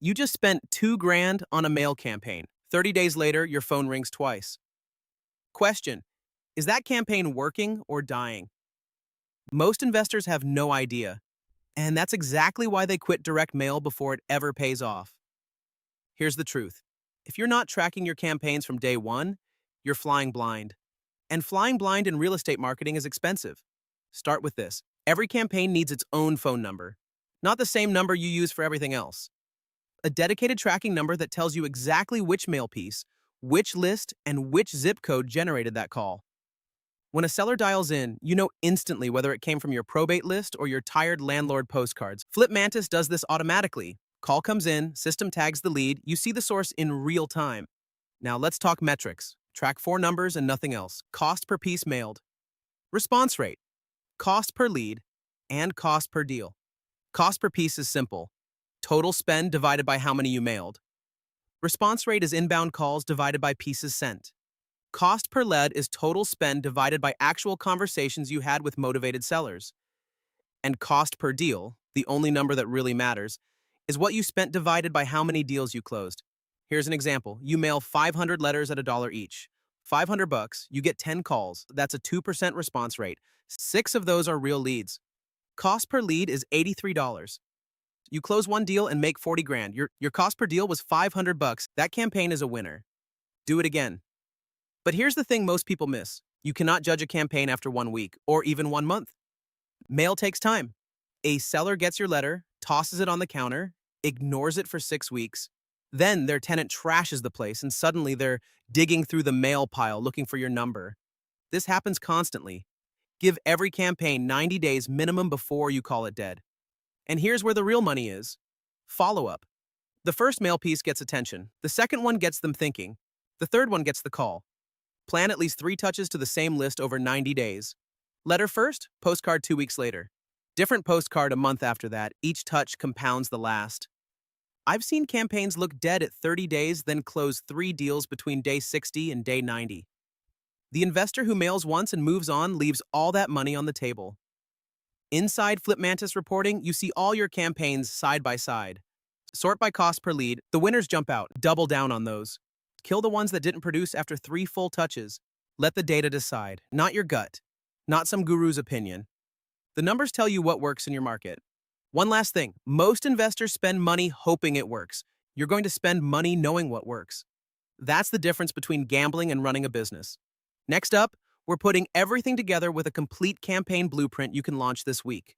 You just spent 2 grand on a mail campaign. 30 days later, your phone rings twice. Question: is that campaign working or dying? Most investors have no idea, and that's exactly why they quit direct mail before it ever pays off. Here's the truth: if you're not tracking your campaigns from day one, you're flying blind. And flying blind in real estate marketing is expensive. Start with this: every campaign needs its own phone number, not the same number you use for everything else. A dedicated tracking number that tells you exactly which mail piece, which list, and which zip code generated that call. When a seller dials in, you know instantly whether it came from your probate list or your tired landlord postcards. Flip Mantis does this automatically. Call comes in, system tags the lead, you see the source in real time. Now let's talk metrics. Track 4 numbers and nothing else: cost per piece mailed, response rate, cost per lead, and cost per deal. Cost per piece is simple: total spend divided by how many you mailed. Response rate is inbound calls divided by pieces sent. Cost per lead is total spend divided by actual conversations you had with motivated sellers. And cost per deal, the only number that really matters, is what you spent divided by how many deals you closed. Here's an example. You mail 500 letters at $1 each. 500 bucks, you get 10 calls. That's a 2% response rate. 6 of those are real leads. Cost per lead is $83. You close one deal and make 40 grand. Your cost per deal was 500 bucks. That campaign is a winner. Do it again. But here's the thing most people miss: you cannot judge a campaign after 1 week or even 1 month. Mail takes time. A seller gets your letter, tosses it on the counter, ignores it for 6 weeks. Then their tenant trashes the place and suddenly they're digging through the mail pile looking for your number. This happens constantly. Give every campaign 90 days minimum before you call it dead. And here's where the real money is: follow-up. The first mail piece gets attention. The second one gets them thinking. The third one gets the call. Plan at least 3 touches to the same list over 90 days. Letter first, postcard 2 weeks later. Different postcard a month after that. Each touch compounds the last. I've seen campaigns look dead at 30 days, then close 3 deals between day 60 and day 90. The investor who mails once and moves on leaves all that money on the table. Inside Flip Mantis reporting, you see all your campaigns side by side. Sort by cost per lead. The winners jump out. Double down on those. Kill the ones that didn't produce after 3 full touches. Let the data decide, not your gut, not some guru's opinion. The numbers tell you what works in your market. One last thing: most investors spend money hoping it works. You're going to spend money knowing what works. That's the difference between gambling and running a business. Next up, we're putting everything together with a complete campaign blueprint you can launch this week.